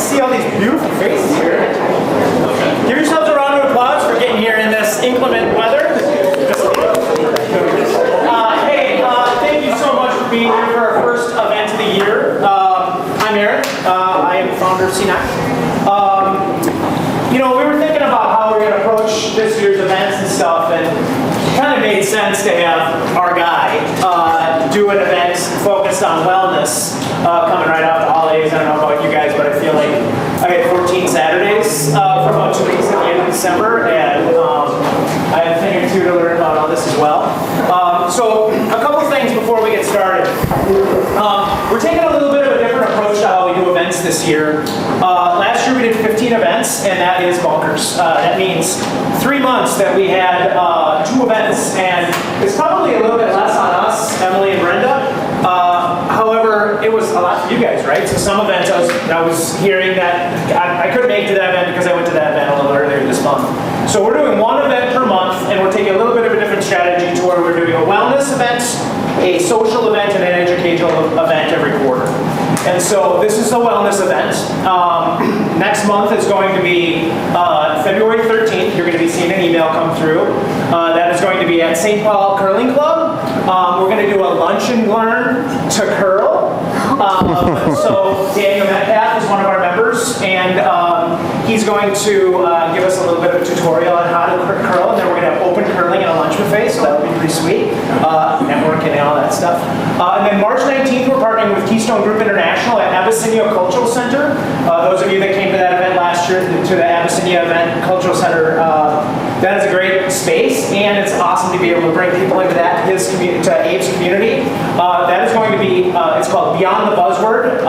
see all these beautiful faces here. Give yourselves a round of applause for getting here in this inclement weather. Thank you so much for being here for our first event of the year. I'm Aaron. I am the founder of CNAC. We were thinking about how we're going to approach this year's events and stuff, and it kind of made sense to have our guy do an event focused on wellness coming right off the holidays. I don't know about you guys, but I feel like I had 14 Saturdays for about 2 weeks at the end of December, and I have a thing or two to learn about all this as well. So a couple things before we get started. We're taking a little bit of a different approach to how we do events this year. Last year we did 15 events, and that is bonkers. That means 3 months that we had 2 events, and it's probably a little bit less on us, Emily and Brenda. However, it was a lot for you guys, right? So some events I was hearing that I couldn't make it to that event because I went to that event a little earlier this month. So we're doing 1 event per month, and we're taking a little bit of a different strategy to where we're doing a wellness event, a social event, and an educational event every quarter. And so this is the wellness event. Next month is going to be February 13th. You're going to be seeing an email come through. That is going to be at St. Paul Curling Club. We're going to do a lunch and learn to curl. So Daniel Metcalf is one of our members, and he's going to give us a little bit of a tutorial on how to curl, and then we're going to have open curling and a lunch buffet, so that'll be pretty sweet. Networking and all that stuff. And then March 19th, we're partnering with Keystone Group International at Abyssinia Cultural Center. Those of you that came to that event last year, to the Abyssinia event, Cultural Center, that is a great space, and it's awesome to be able to bring people into that, to Abe's community. That is going to be, it's called Beyond the Buzzword,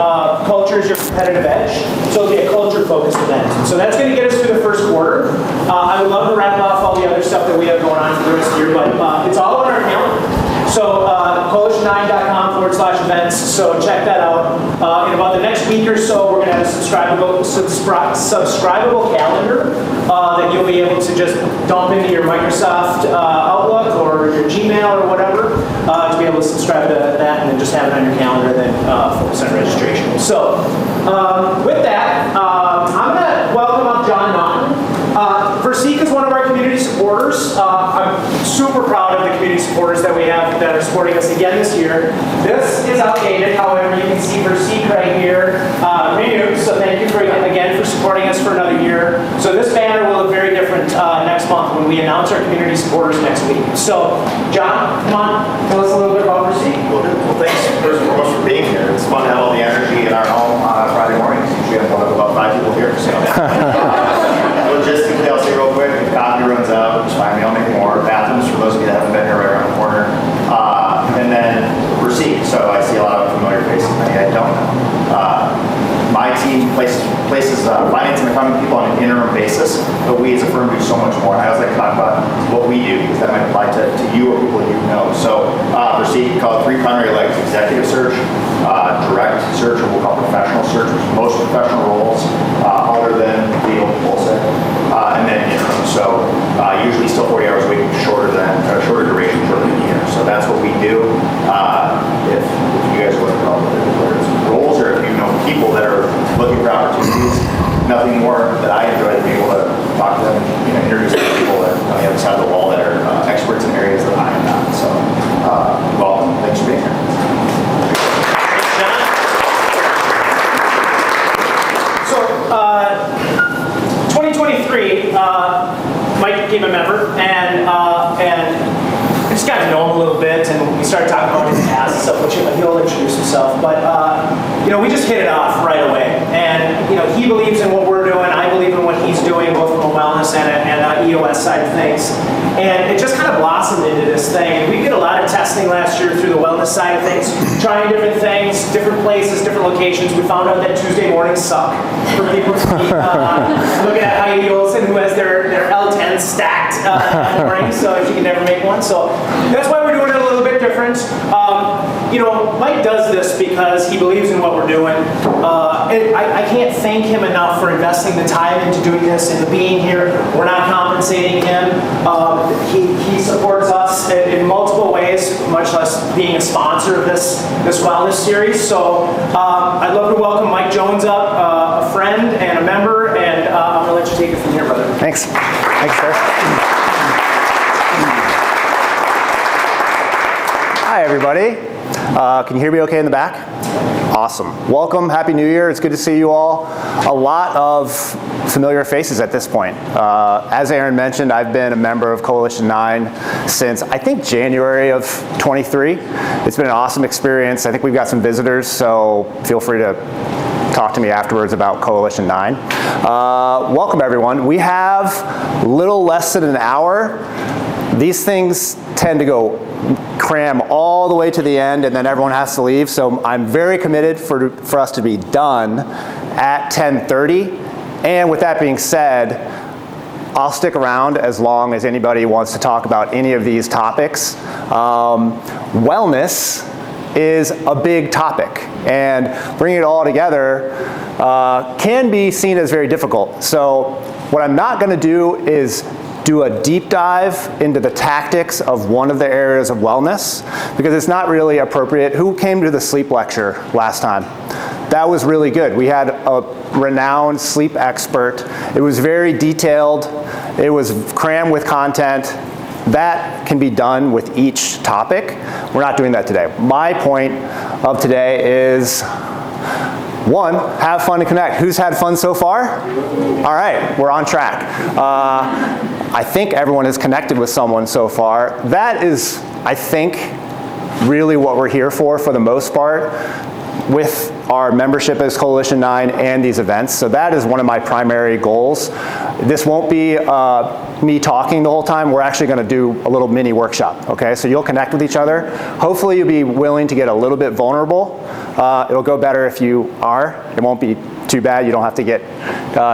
Culture is Your Competitive Edge. So it'll be a culture-focused event. So that's going to get us through the first quarter. I would love to wrap off all the other stuff that we have going on for the rest of the year, but it's all on our calendar. So coalition9.com/events, so check that out. In about the next week or so, we're going to have a subscribable calendar that you'll be able to just dump into your Microsoft Outlook or your Gmail or whatever to be able to subscribe to that and then just have it on your calendar and then focus on registration. So with that, I'm going to welcome up John Naughton. Verseek is one of our community supporters. I'm super proud of the community supporters that we have that are supporting us again this year. This is outdated, however, you can see Verseek right here, renewed, so thank you again for supporting us for another year. So this banner will look very different next month when we announce our community supporters next week. So, John, come on, tell us a little bit about Verseek. Well, thanks first and foremost for being here. It's fun to have all the energy in our home on Friday mornings. We have about 5 people here, so. Logistically, I'll say real quick, if coffee runs out, just find me, I'll make more. Bathrooms, for those of you that haven't been here, right around the corner. And then Verseek, so I see a lot of familiar faces, many I don't know. My team places finance and accounting people on an interim basis, but we as a firm do so much more. And I always like to talk about what we do, because that might apply to you or people you know. So Verseek, we call it 3 primary legs: executive search, direct search, or we'll call professional search, which is most professional roles, other than legal, wholesale, and then interim. So usually still 40 hours a week, shorter duration, shorter than a year. So that's what we do. If you guys are looking for whether it's roles or if you know people that are looking for opportunities, nothing more that I enjoy than being able to talk to them and introduce them to people that on the other side of the wall that are experts in areas that I am not. So welcome. Thanks for being here. 2023, Mike became a member, and I just got to know him a little bit, and we started talking about his past and stuff, which he'll introduce himself. But we just hit it off right away, and he believes in what we're doing. I believe in what he's doing, both from a wellness and EOS side of things. And it just kind of blossomed into this thing. And we did a lot of testing last year through the wellness side of things, trying different things, different places, different locations. We found out that Tuesday mornings suck for people to be looking at ideals and who has their L10 stacked in the morning, so if you can never make one. So that's why we're doing it a little bit different. Mike does this because he believes in what we're doing. I can't thank him enough for investing the time into doing this and being here. We're not compensating him. He supports us in multiple ways, much less being a sponsor of this wellness series. So I'd love to welcome Mike Jones up, a friend and a member, and I'm going to let you take it from here, brother. Thanks. Thanks, sir. Hi, everybody. Can you hear me okay in the back? Awesome. Welcome. Happy New Year. It's good to see you all. A lot of familiar faces at this point. As Aaron mentioned, I've been a member of Coalition 9 since, I think, January of 23. It's been an awesome experience. I think we've got some visitors, so feel free to talk to me afterwards about Coalition 9. Welcome, everyone. We have a little less than an hour. These things tend to go cram all the way to the end, and then everyone has to leave. So I'm very committed for us to be done at 10:30. And with that being said, I'll stick around as long as anybody wants to talk about any of these topics. Wellness is a big topic, and bringing it all together can be seen as very difficult. So what I'm not going to do is do a deep dive into the tactics of one of the areas of wellness, because it's not really appropriate. Who came to the sleep lecture last time? That was really good. We had a renowned sleep expert. It was very detailed. It was crammed with content. That can be done with each topic. We're not doing that today. My point of today is, one, have fun and connect. Who's had fun so far? All right, we're on track. I think everyone has connected with someone so far. That is, I think, really what we're here for the most part, with our membership as Coalition 9 and these events. So that is one of my primary goals. This won't be me talking the whole time. We're actually going to do a little mini workshop, okay? So you'll connect with each other. Hopefully you'll be willing to get a little bit vulnerable. It'll go better if you are. It won't be too bad. You don't have to get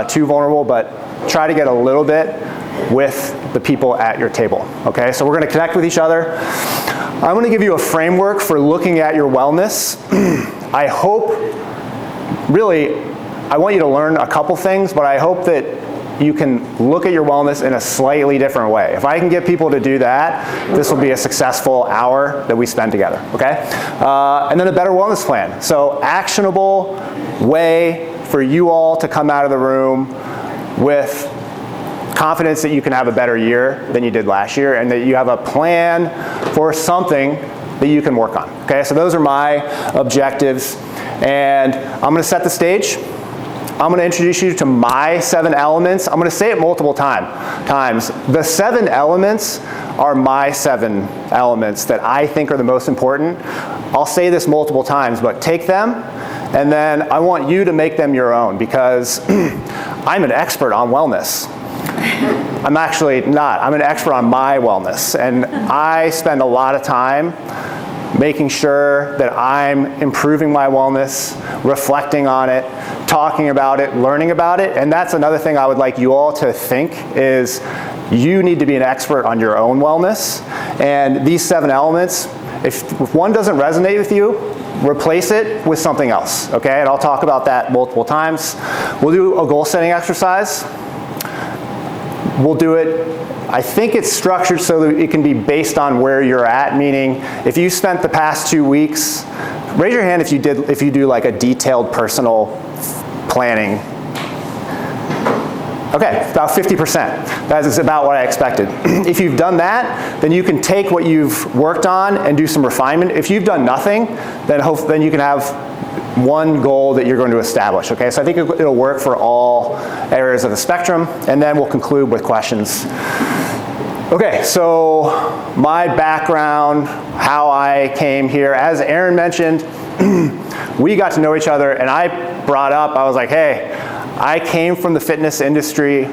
too vulnerable, but try to get a little bit with the people at your table, okay? So we're going to connect with each other. I'm going to give you a framework for looking at your wellness. I hope, really, I want you to learn a couple things, but I hope that you can look at your wellness in a slightly different way. If I can get people to do that, this will be a successful hour that we spend together, okay? And then a better wellness plan. So actionable way for you all to come out of the room with confidence that you can have a better year than you did last year, and that you have a plan for something that you can work on, okay? So those are my objectives, and I'm gonna set the stage. I'm gonna introduce you to my 7 elements. I'm gonna say it multiple times. The 7 elements are my 7 elements that I think are the most important. I'll say this multiple times, but take them, and then I want you to make them your own, because I'm an expert on wellness. I'm actually not. I'm an expert on my wellness, and I spend a lot of time making sure that I'm improving my wellness, reflecting on it, talking about it, learning about it. And that's another thing I would like you all to think is, you need to be an expert on your own wellness. And these 7 elements, if one doesn't resonate with you, replace it with something else, okay? And I'll talk about that multiple times. We'll do a goal setting exercise. We'll do it, I think it's structured so that it can be based on where you're at, meaning if you spent the past 2 weeks, raise your hand if you do like a detailed personal planning. Okay, about 50%. That is about what I expected. If you've done that, then you can take what you've worked on and do some refinement. If you've done nothing, then you can have one goal that you're going to establish, okay? So I think it'll work for all areas of the spectrum, and then we'll conclude with questions. Okay, so my background, how I came here. As Aaron mentioned, we got to know each other, and I brought up, I was like, hey, I came from the fitness industry.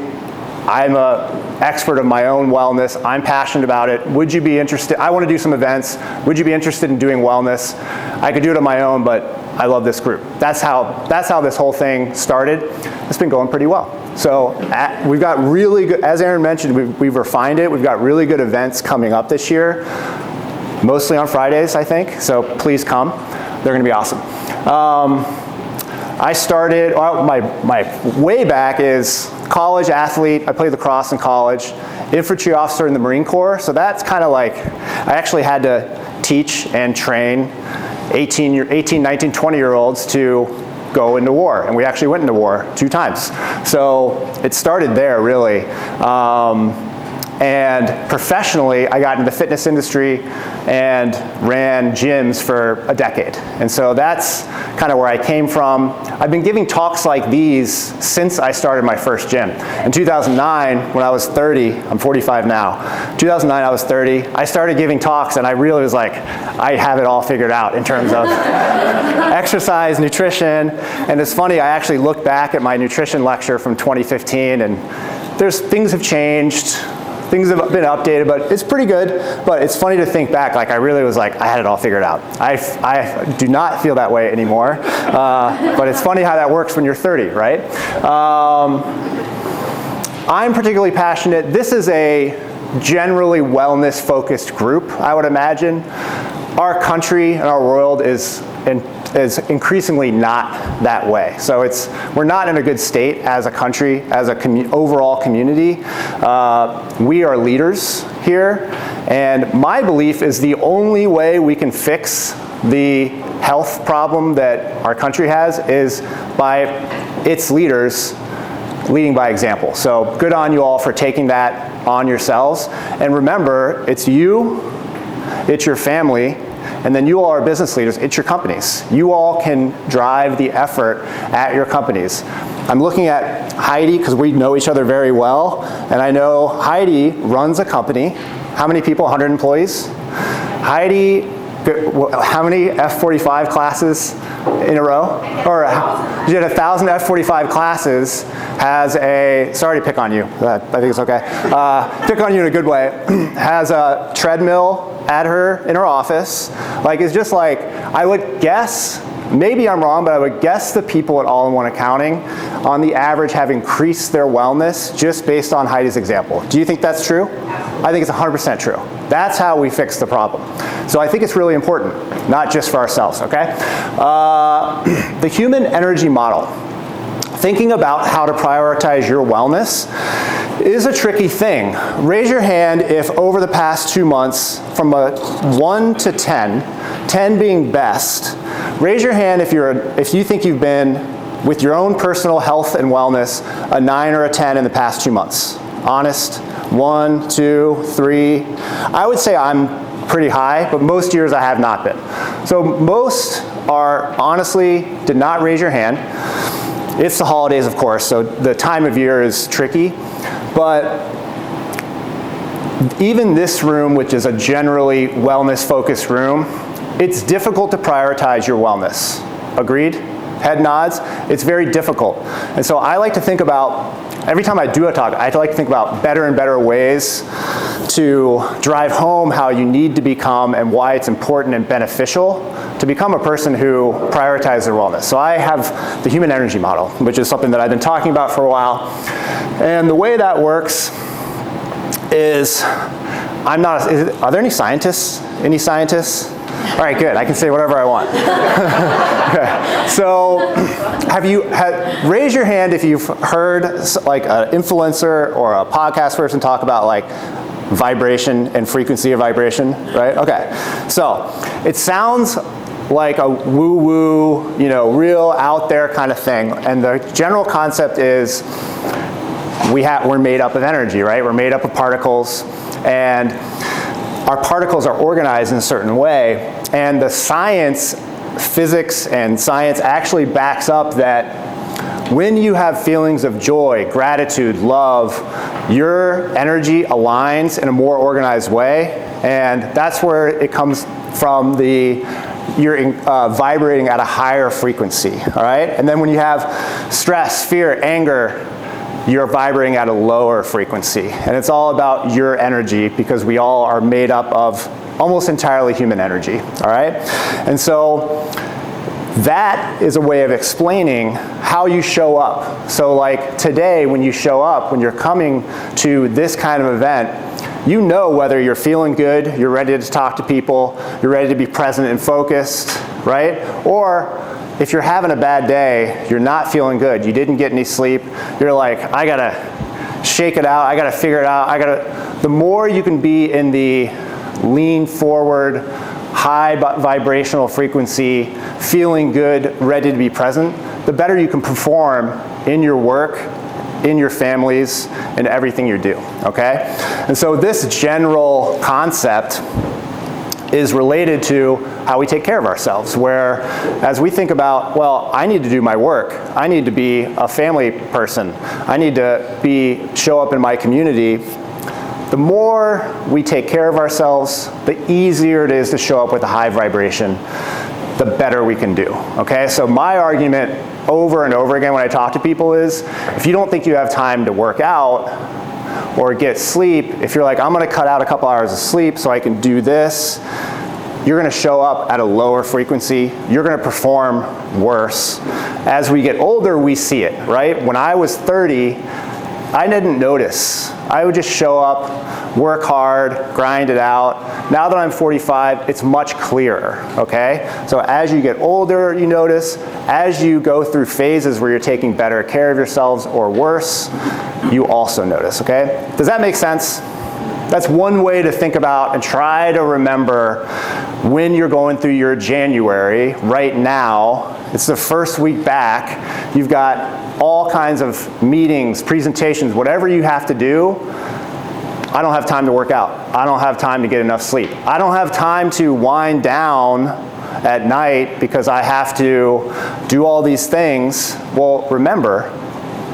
I'm an expert of my own wellness. I'm passionate about it. Would you be interested? I want to do some events. Would you be interested in doing wellness? I could do it on my own, but I love this group. That's how this whole thing started. It's been going pretty well. So we've got really good, as Aaron mentioned, we've refined it. We've got really good events coming up this year. mostly on Fridays, I think, so please come. They're gonna be awesome. I started, well, my way back is college athlete. I played lacrosse in college, infantry officer in the Marine Corps, so that's kind of like, I actually had to teach and train 18, 19, 20-year-olds to go into war, and we actually went into war 2 times. So it started there, really. And professionally, I got into the fitness industry and ran gyms for a decade. And so that's kind of where I came from. I've been giving talks like these since I started my first gym. In 2009, when I was 30, I'm 45 now. 2009, I was 30. I started giving talks, and I really was like, I have it all figured out in terms of exercise, nutrition. And it's funny, I actually looked back at my nutrition lecture from 2015, and things have changed. Things have been updated, but it's pretty good. But it's funny to think back, like I really was like, I had it all figured out. I do not feel that way anymore. But it's funny how that works when you're 30, right? I'm particularly passionate. This is a generally wellness-focused group, I would imagine. Our country and our world is increasingly not that way. So we're not in a good state as a country, as a overall community. We are leaders here, and my belief is the only way we can fix the health problem that our country has is by its leaders leading by example. So good on you all for taking that on yourselves. And remember, it's you, it's your family, and then you all are business leaders, it's your companies. You all can drive the effort at your companies. I'm looking at Heidi, because we know each other very well, and I know Heidi runs a company. How many people, 100 employees? Heidi, how many F-45 classes in a row? Or you did 1,000 F-45 classes, has a, sorry to pick on you, I think it's okay. Pick on you in a good way. Has a treadmill in her office. Like, it's just like, I would guess, maybe I'm wrong, but I would guess the people at All-in-One Accounting, on the average, have increased their wellness just based on Heidi's example. Do you think that's true? I think it's 100% true. That's how we fix the problem. So I think it's really important, not just for ourselves, okay? The human energy model. Thinking about how to prioritize your wellness is a tricky thing. Raise your hand if over the past 2 months, from a 1 to 10, 10 being best, raise your hand if you think you've been, with your own personal health and wellness, a 9 or a 10 in the past 2 months. Honest? 1, 2, 3. I would say I'm pretty high, but most years I have not been. So most honestly did not raise your hand. It's the holidays, of course, so the time of year is tricky. But even this room, which is a generally wellness-focused room, it's difficult to prioritize your wellness. Agreed? Head nods. It's very difficult. And so I like to think about, every time I do a talk, I like to think about better and better ways to drive home how you need to become and why it's important and beneficial to become a person who prioritizes their wellness. So I have the human energy model, which is something that I've been talking about for a while. And the way that works is, are there any scientists? Any scientists? All right, good. I can say whatever I want. Okay. So, raise your hand if you've heard like an influencer or a podcast person talk about like vibration and frequency of vibration, right? Okay. So, it sounds like a woo-woo, real out there kind of thing. And the general concept is we're made up of energy, right? We're made up of particles, and our particles are organized in a certain way, and the science, physics and science actually backs up that when you have feelings of joy, gratitude, love, your energy aligns in a more organized way, and that's where it comes from. You're vibrating at a higher frequency, all right? And then when you have stress, fear, anger, you're vibrating at a lower frequency. And it's all about your energy, because we all are made up of almost entirely human energy, all right? And so that is a way of explaining how you show up. So like today, when you show up, when you're coming to this kind of event, you know whether you're feeling good, you're ready to talk to people, you're ready to be present and focused, right? Or if you're having a bad day, you're not feeling good, you didn't get any sleep, you're like, I gotta shake it out, I gotta figure it out, the more you can be in the lean forward, high vibrational frequency, feeling good, ready to be present, the better you can perform in your work, in your families, and everything you do, okay? And so this general concept is related to how we take care of ourselves, where as we think about, well, I need to do my work, I need to be a family person, I need to show up in my community, the more we take care of ourselves, the easier it is to show up with a high vibration, the better we can do, okay? So my argument over and over again when I talk to people is, if you don't think you have time to work out or get sleep, if you're like, I'm gonna cut out a couple hours of sleep so I can do this, you're gonna show up at a lower frequency, you're gonna perform worse. As we get older, we see it, right? When I was 30, I didn't notice. I would just show up, work hard, grind it out. Now that I'm 45, it's much clearer, okay? So as you get older, you notice. As you go through phases where you're taking better care of yourselves or worse, you also notice, okay? Does that make sense? That's one way to think about and try to remember when you're going through your January. Right now, it's the first week back. You've got all kinds of meetings, presentations, whatever you have to do. I don't have time to work out. I don't have time to get enough sleep. I don't have time to wind down at night because I have to do all these things. Well, remember,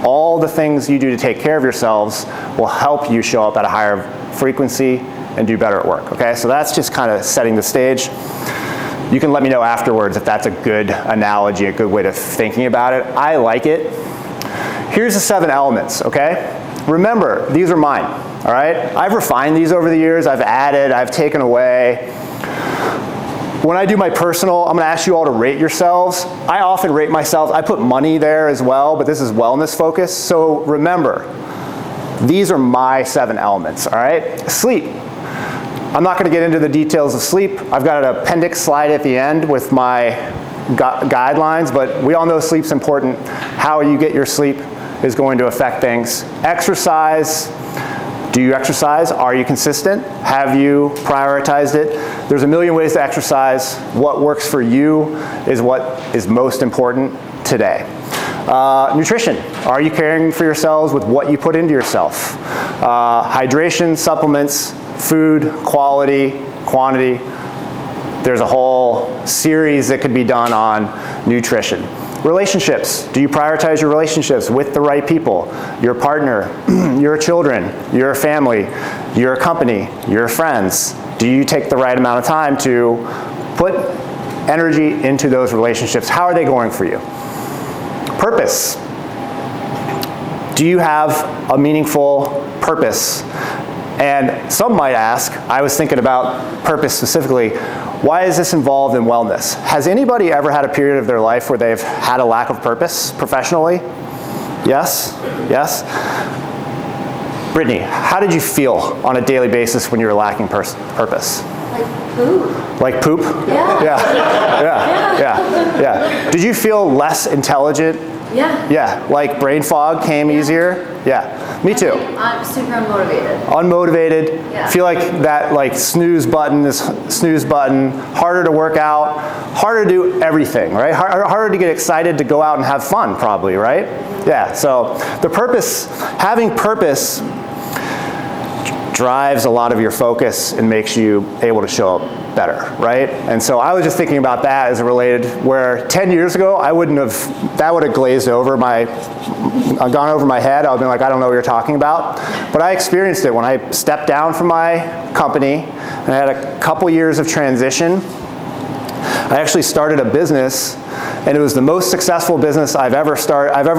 all the things you do to take care of yourselves will help you show up at a higher frequency and do better at work, okay? So that's just kind of setting the stage. You can let me know afterwards if that's a good analogy, a good way of thinking about it. I like it. Here's the 7 elements, okay? Remember, these are mine, all right? I've refined these over the years. I've added, I've taken away. When I do my personal, I'm gonna ask you all to rate yourselves. I often rate myself. I put money there as well, but this is wellness focused. So remember, these are my 7 elements, all right? Sleep. I'm not gonna get into the details of sleep. I've got an appendix slide at the end with my guidelines, but we all know sleep's important. How you get your sleep is going to affect things. Exercise. Do you exercise? Are you consistent? Have you prioritized it? There's a million ways to exercise. What works for you is what is most important today. Nutrition. Are you caring for yourselves with what you put into yourself? Hydration, supplements, food, quality, quantity. There's a whole series that could be done on nutrition. Relationships. Do you prioritize your relationships with the right people? Your partner, your children, your family, your company, your friends. Do you take the right amount of time to put energy into those relationships? How are they going for you? Purpose. Do you have a meaningful purpose? And some might ask, I was thinking about purpose specifically, why is this involved in wellness? Has anybody ever had a period of their life where they've had a lack of purpose professionally? Yes? Yes? Brittany, how did you feel on a daily basis when you were lacking purpose? Like poop. Like poop? Yeah. Yeah. Did you feel less intelligent? Yeah. Yeah, like brain fog came easier? Yeah, me too. I'm super unmotivated. Unmotivated, Yeah. feel like that snooze button, harder to work out, harder to do everything, right? Harder to get excited to go out and have fun probably, right? Yeah, so the purpose, having purpose drives a lot of your focus and makes you able to show up better, right? And so I was just thinking about that as related, where 10 years ago, that would have glazed over gone over my head. I would have been like, I don't know what you're talking about. But I experienced it when I stepped down from my company and I had a couple years of transition. I actually started a business, and it was the most successful business I've ever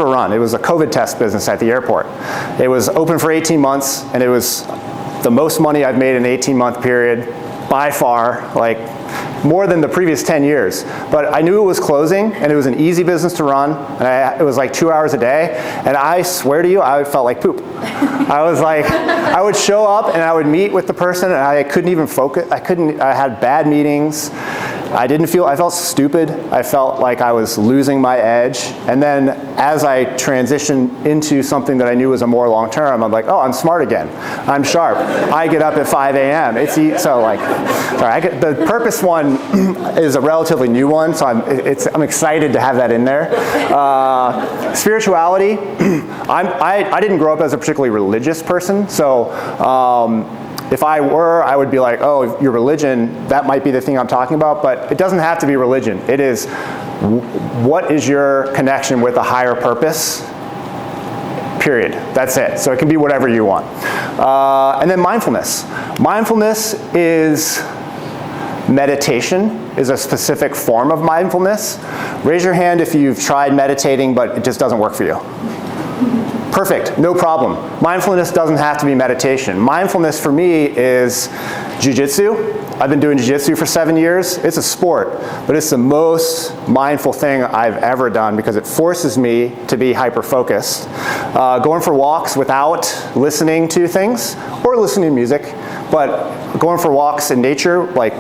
run. It was a COVID test business at the airport. It was open for 18 months, and it was the most money I've made in an 18-month period by far. Like, more than the previous 10 years. But I knew it was closing, and it was an easy business to run, and it was like 2 hours a day, and I swear to you, I felt like poop. I was like, I would show up, and I would meet with the person, and I couldn't even focus. I had bad meetings. I felt stupid. I felt like I was losing my edge. And then as I transitioned into something that I knew was a more long term, I'm like, oh, I'm smart again. I'm sharp. I get up at 5 a.m. The purpose one is a relatively new one, so I'm excited to have that in there. Spirituality, I didn't grow up as a particularly religious person, so if I were, I would be like, oh, your religion, that might be the thing I'm talking about, but it doesn't have to be religion. It is, what is your connection with a higher purpose? Period. That's it. So it can be whatever you want. And then mindfulness. Mindfulness is meditation, is a specific form of mindfulness. Raise your hand if you've tried meditating, but it just doesn't work for you. Perfect, no problem. Mindfulness doesn't have to be meditation. Mindfulness for me is jiu-jitsu. I've been doing jiu-jitsu for 7 years. It's a sport, but it's the most mindful thing I've ever done because it forces me to be hyper-focused. Going for walks without listening to things, or listening to music, but going for walks in nature, like,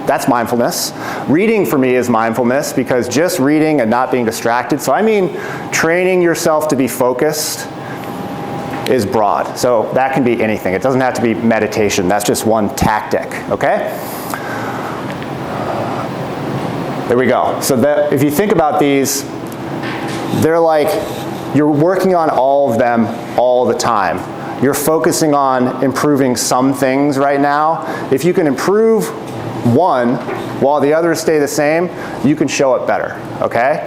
that's mindfulness. Reading for me is mindfulness because just reading and not being distracted. So I mean, training yourself to be focused is broad. So that can be anything. It doesn't have to be meditation. That's just one tactic, okay? There we go. So that, if you think about these, they're like, you're working on all of them all the time. You're focusing on improving some things right now. If you can improve one while the others stay the same, you can show it better, okay?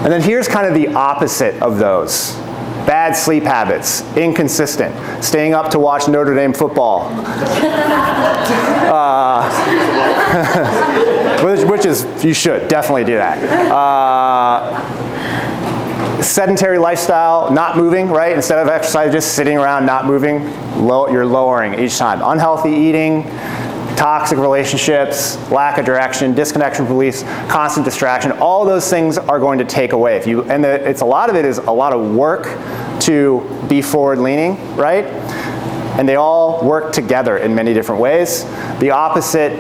And then here's kind of the opposite of those. Bad sleep habits, inconsistent, staying up to watch Notre Dame football. Which is, you should definitely do that. Sedentary lifestyle, not moving, right? Instead of exercise, just sitting around, not moving, you're lowering each time. Unhealthy eating, toxic relationships, lack of direction, disconnection from beliefs, constant distraction, all those things are going to take away. A lot of it is a lot of work to be forward-leaning, right? And they all work together in many different ways. The opposite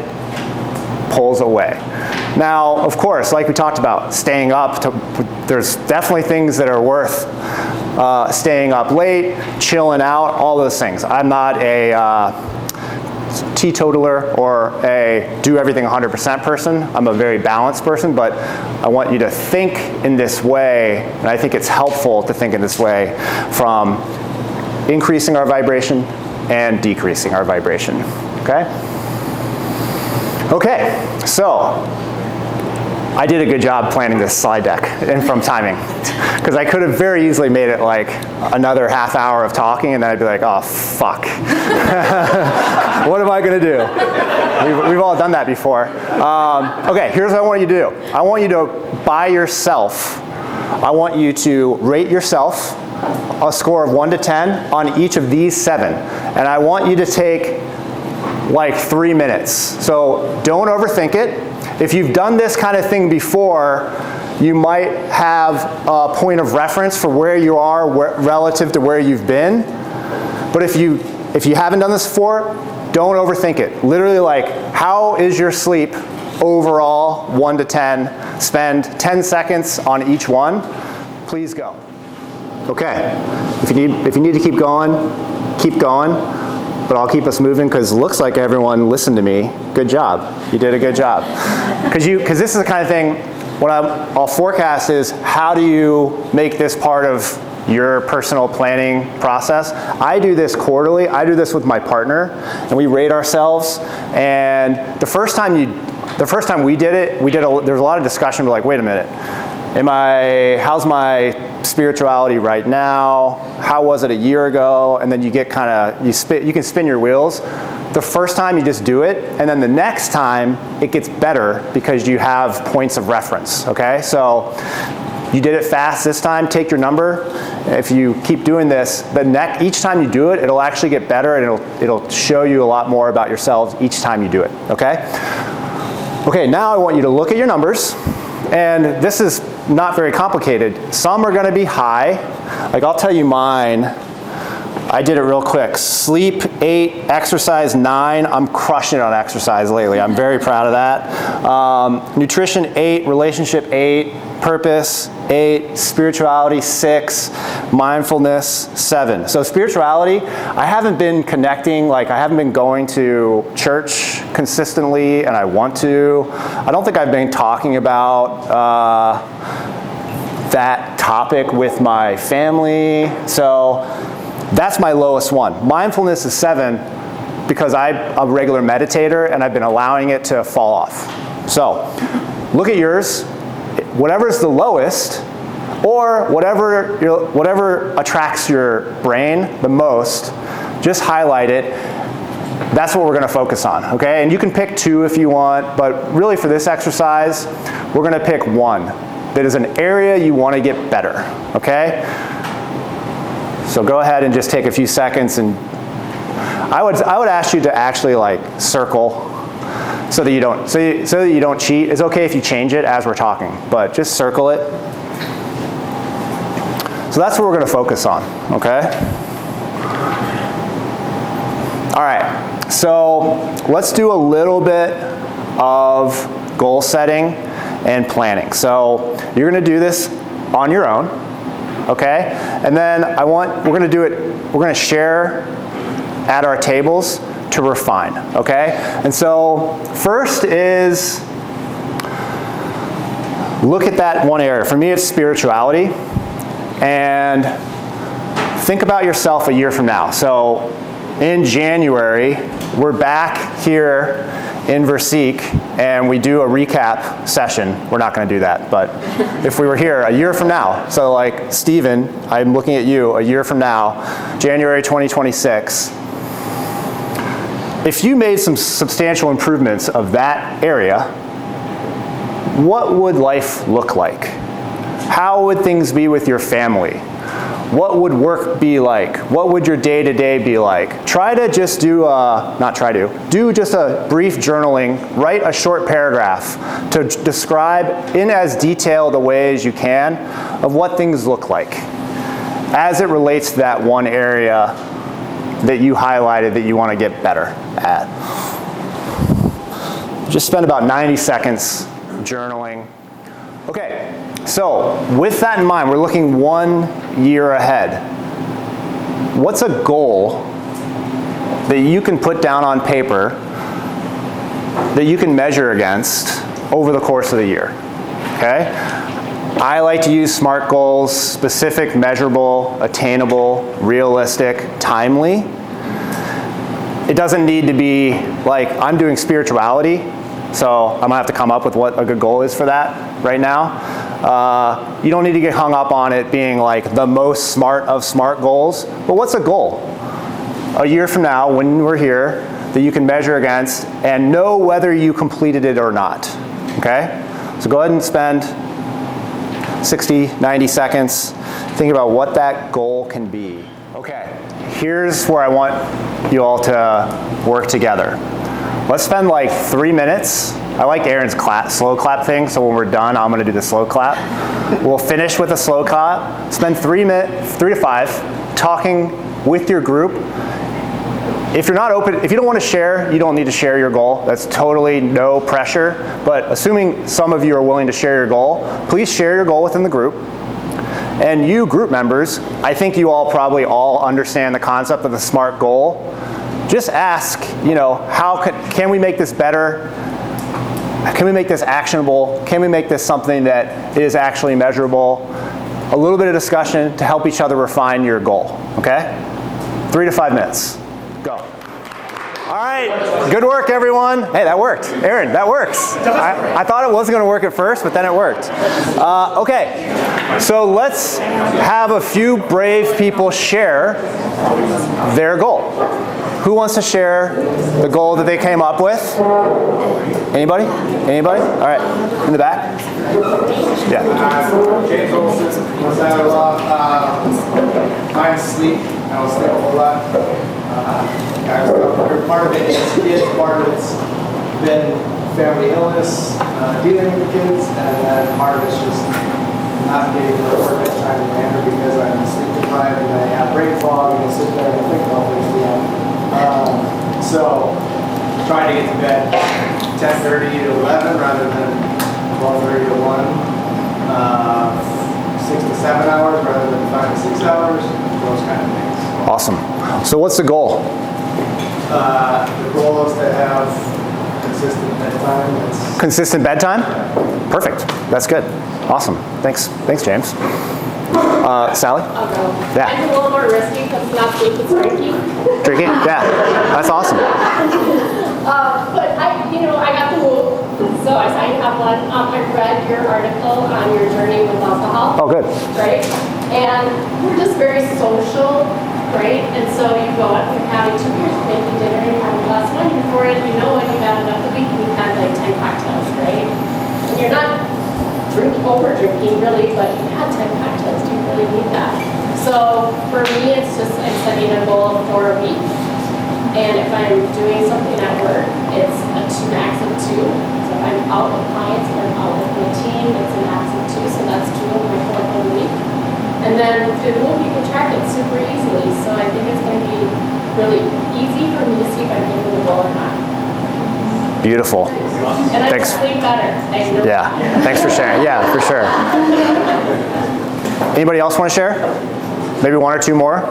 pulls away. Now, of course, like we talked about, staying up, there's definitely things that are worth staying up late, chilling out, all those things. I'm not a teetotaler or a do everything 100% person. I'm a very balanced person, but I want you to think in this way, and I think it's helpful to think in this way, from increasing our vibration and decreasing our vibration, okay? Okay, so I did a good job planning this slide deck and from timing, because I could have very easily made it like another half hour of talking, and then I'd be like, oh, fuck. What am I going to do? We've all done that before. Okay, here's what I want you to do. I want you to, by yourself, I want you to rate yourself a score of 1 to 10 on each of these 7. And I want you to take like 3 minutes. So don't overthink it. If you've done this kind of thing before, you might have a point of reference for where you are relative to where you've been. But if you haven't done this before, don't overthink it. Literally, like, how is your sleep overall, 1 to 10? Spend 10 seconds on each one. Please go. Okay. If you need to keep going, keep going. But I'll keep us moving because it looks like everyone listened to me. Good job. You did a good job. Because this is the kind of thing, what I'll forecast is, how do you make this part of your personal planning process? I do this quarterly. I do this with my partner, and we rate ourselves. And the first time we did it, there was a lot of discussion. We're like, wait a minute. How's my spirituality right now? How was it a year ago? And then you get you can spin your wheels. The first time you just do it, and then the next time it gets better because you have points of reference, okay? So You did it fast this time, take your number. If you keep doing this, each time you do it, it'll actually get better and it'll show you a lot more about yourselves each time you do it, okay? Okay, now I want you to look at your numbers, and this is not very complicated. Some are gonna be high, like I'll tell you mine. I did it real quick. Sleep 8, exercise 9. I'm crushing it on exercise lately. I'm very proud of that. Nutrition 8, relationship 8, purpose 8, spirituality 6, mindfulness 7. So spirituality, I haven't been connecting, like I haven't been going to church consistently, and I want to. I don't think I've been talking about that topic with my family. So that's my lowest one. Mindfulness is 7 because I'm a regular meditator and I've been allowing it to fall off. So look at yours. Whatever's the lowest, or whatever attracts your brain the most, just highlight it. That's what we're going to focus on, okay? And you can pick 2 if you want, but really for this exercise, we're going to pick 1 that is an area you want to get better, okay? So go ahead and just take a few seconds, and I would ask you to actually like circle so that you don't cheat. It's okay if you change it as we're talking, but just circle it. So that's what we're going to focus on, okay? All right, so let's do a little bit of goal setting and planning. So you're going to do this on your own, okay? And then we're going to do it, we're going to share at our tables to refine, okay? And so first is look at that one area. For me, it's spirituality. And think about yourself a year from now. So in January, we're back here in Versique, and we do a recap session. We're not going to do that, but if we were here a year from now, so like Steven, I'm looking at you a year from now, January 2026, if you made some substantial improvements of that area, what would life look like? How would things be with your family? What would work be like? What would your day-to-day be like? Try to just do just a brief journaling, write a short paragraph to describe in as detailed a way as you can of what things look like as it relates to that one area that you highlighted that you want to get better at. Just spend about 90 seconds journaling. Okay, so with that in mind, we're looking 1 year ahead. What's a goal that you can put down on paper that you can measure against over the course of the year? Okay? I like to use SMART goals: specific, measurable, attainable, realistic, timely. It doesn't need to be like, I'm doing spirituality, so I'm gonna have to come up with what a good goal is for that right now. You don't need to get hung up on it being like the most smart of SMART goals, but what's a goal? A year from now, when we're here, that you can measure against and know whether you completed it or not, okay? So go ahead and spend 60, 90 seconds thinking about what that goal can be. Okay, here's where I want you all to work together. Let's spend like 3 minutes. I like Aaron's slow clap thing, so when we're done, I'm gonna do the slow clap. We'll finish with a slow clap. Spend 3 to 5 talking with your group. If you're not open, if you don't want to share, you don't need to share your goal. That's totally no pressure. But assuming some of you are willing to share your goal, please share your goal within the group. And you group members, I think you all probably all understand the concept of the SMART goal. Just ask, how can we make this better? Can we make this actionable? Can we make this something that is actually measurable? A little bit of discussion to help each other refine your goal, okay? 3 to 5 minutes. Go. All right, good work, everyone. Hey, that worked. Aaron, that works. I thought it wasn't going to work at first, but then it worked. Okay, so let's have a few brave people share their goal. Who wants to share the goal that they came up with? Anybody? Anybody? All right, in the back. Yeah. James Olson, West Iowa. Mine's sleep. I don't sleep a whole lot. Part of it is kids, part of it's been family illness, dealing with the kids, and then part of it's just not getting to work at time in manner because I'm sleep deprived and I have brain fog and I sit there and think about things. So trying to get to bed 10:30 to 11 rather than 12:30 to 1. 6 to 7 hours rather than 5 to 6 hours. Those kind of things. Awesome. So what's the goal? The goal is to have consistent bedtime. Consistent bedtime? Perfect. That's good. Awesome. Thanks. Thanks, James. Sally? I'll go. Yeah. It's a little more risky because it's not sleep, it's drinking. Drinking? Yeah. That's awesome. But I got the move, so I signed up one. I read your article on your journey with alcohol. Oh, good. Right? And we're just very social, right? And so you go up, you're having 2 beers, making dinner, and you have a glass of wine. Before it, you know it, you've had enough the week, and you've had like 10 cocktails, right? And you're not over drinking really, but you've had 10 cocktails. Do you really need that? So for me, it's just I'm setting a goal for a week. And if I'm doing something at work, it's a max of 2. So if I'm out with clients, if I'm out with my team, it's a max of 2. So that's 2 of my 4 a week. And then it will be track it super easily. So I think it's going to be really easy for me to see if I'm getting the goal or not. Beautiful. And I Thanks. sleep better. I know. Yeah. Thanks for sharing. Yeah, for sure. Anybody else want to share? Maybe 1 or 2 more?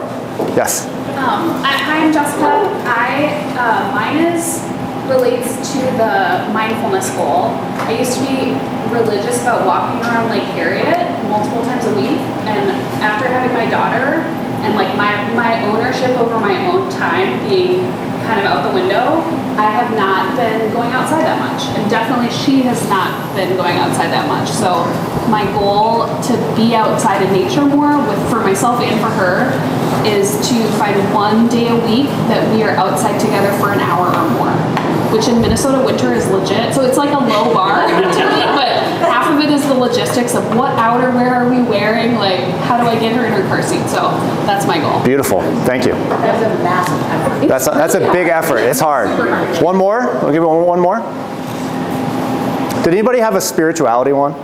Yes. Hi, I'm Jessica. Mine relates to the mindfulness goal. I used to be religious about walking around Lake Harriet multiple times a week, and after having my daughter and like my ownership over my own time being kind of out the window, I have not been going outside that much, and definitely she has not been going outside that much. So my goal to be outside in nature more for myself and for her is to find 1 day a week that we are outside together for an hour or more, which in Minnesota winter is legit. So it's like a low bar to me, but half of it is the logistics of what outerwear are we wearing, like how do I get her in her car seat. So that's my goal. Beautiful. Thank you. That's a massive effort. That's a big effort. It's hard. 1 more? I'll give it 1 more. Did anybody have a spirituality one?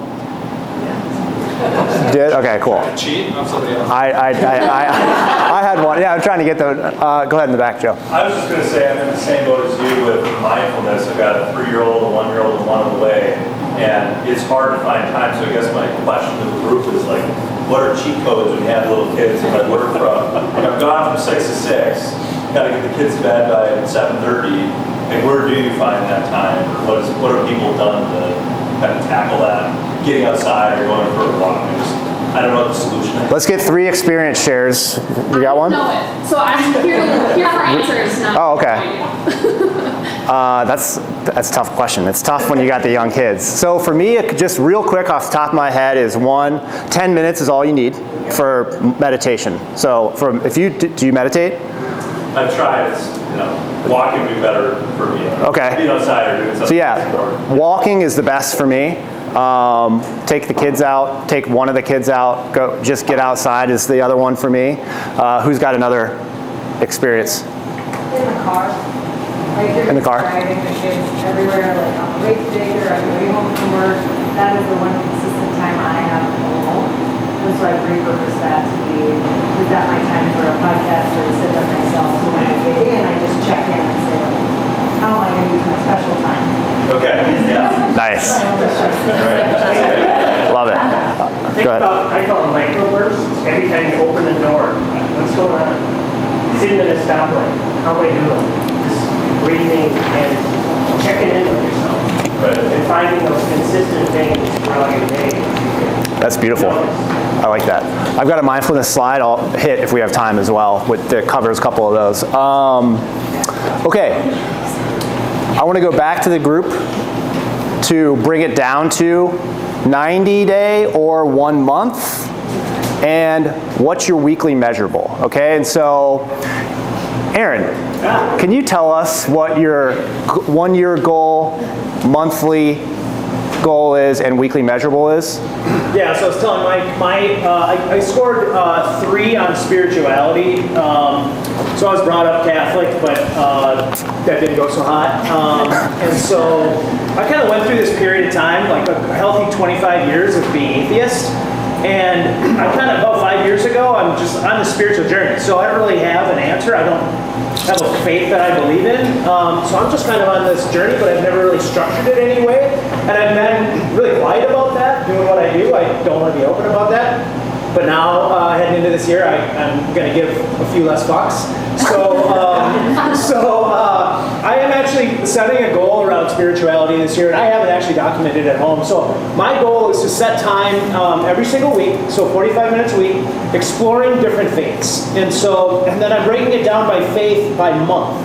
Did? Okay, cool. Cheat on somebody else. I had one. Yeah, I'm trying to get the. Go ahead in the back, Joe. I was just going to say I'm in the same boat as you with mindfulness. I've got a 3-year-old, a 1-year-old, and 1 on the way, and it's hard to find time. So I guess my question to the group is like, what are cheat codes when you have little kids? If I work from, I'm gone from 6 to 6. Got to get the kids to bed by 7:30. And where do you find that time? Or what have people done to kind of tackle that? Getting outside or going for a walk? I don't know what the solution is. Let's get 3 experience shares. You got one? I don't know it. So I'm here for answers. Not Oh, okay. That's a tough question. It's tough when you got the young kids. So for me, just real quick off the top of my head is 10 minutes is all you need for meditation. So do you meditate? I've tried. Walking would be better for me. Okay. Being outside or doing something. So yeah, walking is the best for me. Take the kids out, take one of the kids out, just get outside is the other one for me. Who's got another experience? In the car. Like you're In the car? driving the kids everywhere, like on the way to daycare, on the way home from work. That is the one consistent time I have alone. And so I repurpose that to be, is that my time for a podcast or to sit with myself? So when I get in, I just check in and say, how am I going to use my special time? Okay. Yeah. Nice. Love it. Go ahead. I call them microbursts. Every time you open the door, what's going on? Sitting at a stoplight, how am I doing? Just breathing and checking in with yourself. Right. And finding those consistent things throughout your day. That's beautiful. I like that. I've got a mindfulness slide I'll hit if we have time as well, that covers a couple of those. Okay. I want to go back to the group to bring it down to 90-day or 1 month, and what's your weekly measurable, okay? And so Aaron, can you tell us what your 1 year goal, monthly goal is, and weekly measurable is? Yeah, so I was telling Mike, I scored 3 on spirituality. So I was brought up Catholic, but that didn't go so hot. And so I kind of went through this period of time, like a healthy 25 years of being atheist. And I kind of, about 5 years ago, I'm just on the spiritual journey. So I don't really have an answer. I don't have a faith that I believe in. So I'm just kind of on this journey, but I've never really structured it anyway. And I've been really quiet about that, doing what I do. I don't want to be open about that. But now, heading into this year, I'm going to give a few less fucks. So I am actually setting a goal around spirituality this year, and I have it actually documented at home. So my goal is to set time every single week, so 45 minutes a week, exploring different faiths. And then I'm breaking it down by faith by month.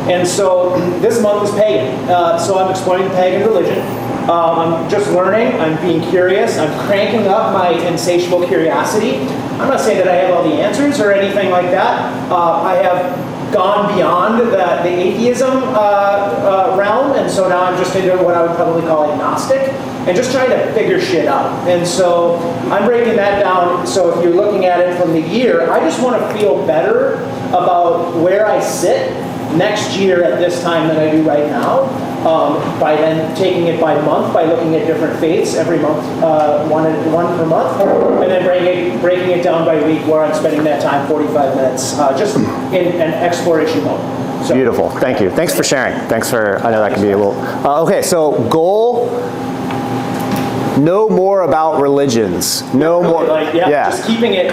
And so this month is pagan. So I'm exploring the pagan religion. I'm just learning, I'm being curious, I'm cranking up my insatiable curiosity. I'm not saying that I have all the answers or anything like that. I have gone beyond the atheism realm, and so now I'm just into what I would probably call agnostic, and just trying to figure shit out. And so I'm breaking that down, so if you're looking at it from the year, I just want to feel better about where I sit next year at this time than I do right now. By then taking it by month, by looking at different faiths every month, one per month, and then breaking it down by week where I'm spending that time, 45 minutes, just in an exploration mode. So. Beautiful, thank you. Thanks for sharing. Thanks for, I know that can be a little, okay, so goal, know more about religions. Know more. Just keeping it.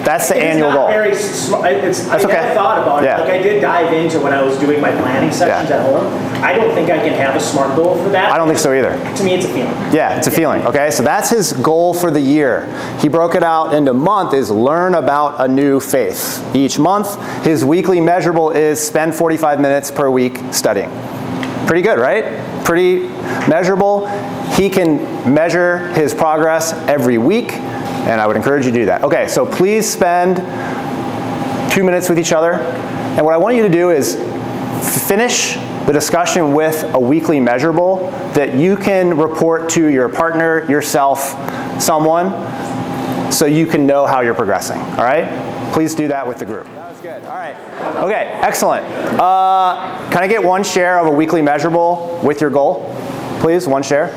That's the annual goal. Very smart. That's okay. I had thought about it. Yeah. Like I did dive into when I was doing my planning sessions at home. I don't think I can have a SMART goal for that. I don't think so either. To me, it's a feeling. Yeah, it's a feeling. Okay, so that's his goal for the year. He broke it out into month is learn about a new faith. Each month, his weekly measurable is spend 45 minutes per week studying. Pretty good, right? Pretty measurable. He can measure his progress every week, and I would encourage you to do that. Okay, so please spend 2 minutes with each other. And what I want you to do is finish the discussion with a weekly measurable that you can report to your partner, yourself, someone, so you can know how you're progressing, all right? Please do that with the group. That was good, all right. Okay, excellent. Can I get one share of a weekly measurable with your goal? Please, one share.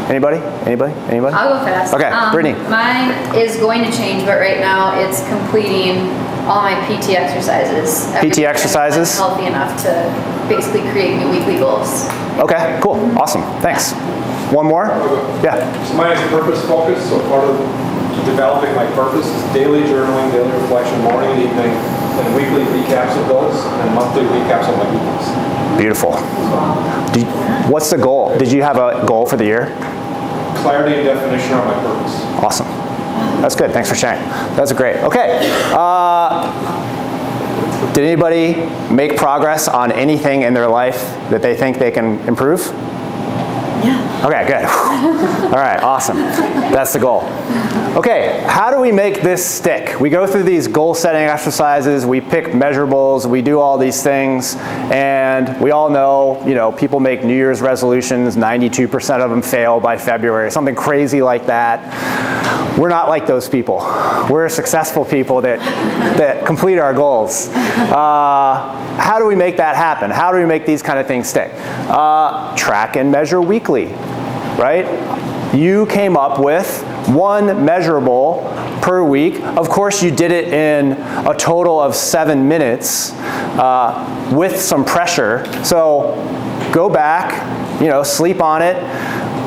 Anybody? Anybody? Anybody? I'll go fast. Okay, Brittany. Mine is going to change, but right now it's completing all my PT exercises. PT exercises? I'm healthy enough to basically create new weekly goals. Okay, cool, awesome, thanks. One more? Yeah. So mine is purpose focus, so part of developing my purpose is daily journaling, daily reflection, morning and evening, and weekly recaps of those, and monthly recaps of my weeklies. Beautiful. What's the goal? Did you have a goal for the year? Clarity and definition of my purpose. Awesome. That's good. Thanks for sharing. That's great. Okay. Did anybody make progress on anything in their life that they think they can improve? Yeah. Okay, good. All right, awesome. That's the goal. Okay, how do we make this stick? We go through these goal setting exercises, we pick measurables, we do all these things, and we all know, people make New Year's resolutions, 92% of them fail by February, something crazy like that. We're not like those people. We're successful people that complete our goals. How do we make that happen? How do we make these kind of things stick? Track and measure weekly, right? You came up with one measurable per week. Of course, you did it in a total of 7 minutes with some pressure. So go back, sleep on it,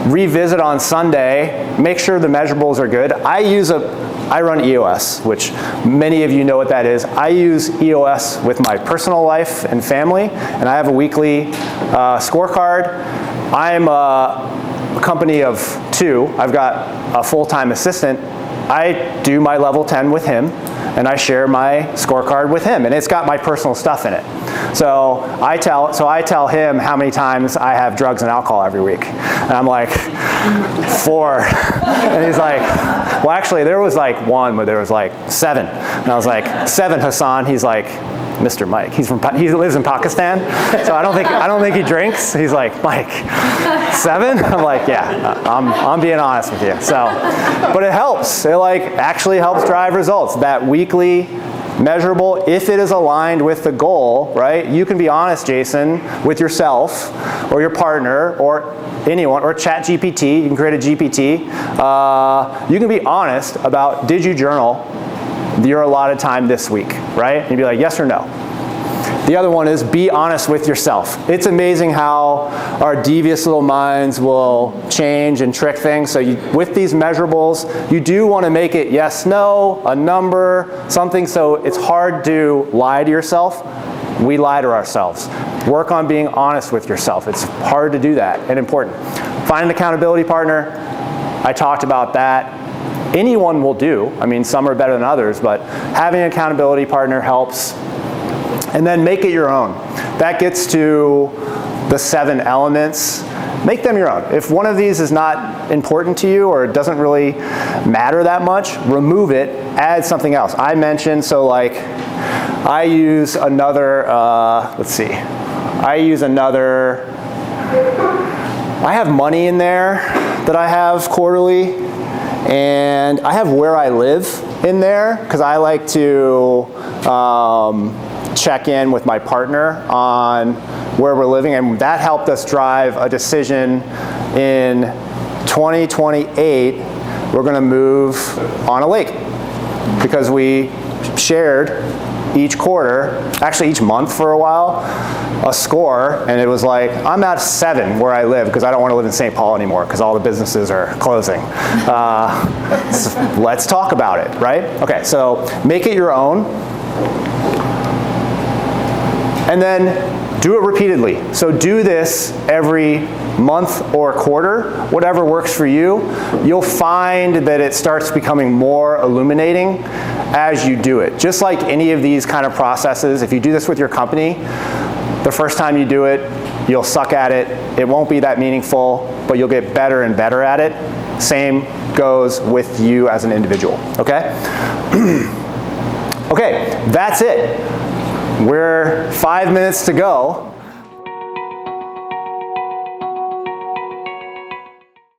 revisit on Sunday, make sure the measurables are good. I run EOS, which many of you know what that is. I use EOS with my personal life and family, and I have a weekly scorecard. I'm a company of 2. I've got a full-time assistant. I do my level 10 with him, and I share my scorecard with him, and it's got my personal stuff in it. So I tell him how many times I have drugs and alcohol every week. And I'm like, 4. And he's like, well, actually, there was like 1, but there was like 7. And I was like, 7, Hassan. He's like, Mr. Mike. He lives in Pakistan, so I don't think he drinks. He's like, Mike, 7? I'm like, yeah, I'm being honest with you. So, but it helps. It like actually helps drive results. That weekly measurable, if it is aligned with the goal, right? You can be honest, Jason, with yourself or your partner or anyone, or ChatGPT. You can create a GPT. You can be honest about, did you journal your allotted time this week, right? And you'd be like, yes or no. The other one is be honest with yourself. It's amazing how our devious little minds will change and trick things. So with these measurables, you do want to make it yes, no, a number, something, so it's hard to lie to yourself. We lie to ourselves. Work on being honest with yourself. It's hard to do that and important. Find an accountability partner. I talked about that. Anyone will do. I mean, some are better than others, but having an accountability partner helps. And then make it your own. That gets to the 7 elements. Make them your own. If one of these is not important to you or it doesn't really matter that much, remove it, add something else. I mentioned, so like, I use another, I have money in there that I have quarterly, and I have where I live in there, because I like to check in with my partner on where we're living, and that helped us drive a decision in 2028. We're going to move on a lake because we shared each quarter, actually each month for a while, a score, and it was like, I'm at 7 where I live because I don't want to live in St. Paul anymore because all the businesses are closing. So let's talk about it, right? Okay, so make it your own. And then do it repeatedly. So do this every month or quarter, whatever works for you. You'll find that it starts becoming more illuminating as you do it. Just like any of these kind of processes, if you do this with your company, the first time you do it, you'll suck at it. It won't be that meaningful, but you'll get better and better at it. Same goes with you as an individual, okay? Okay, that's it. We're 5 minutes to go.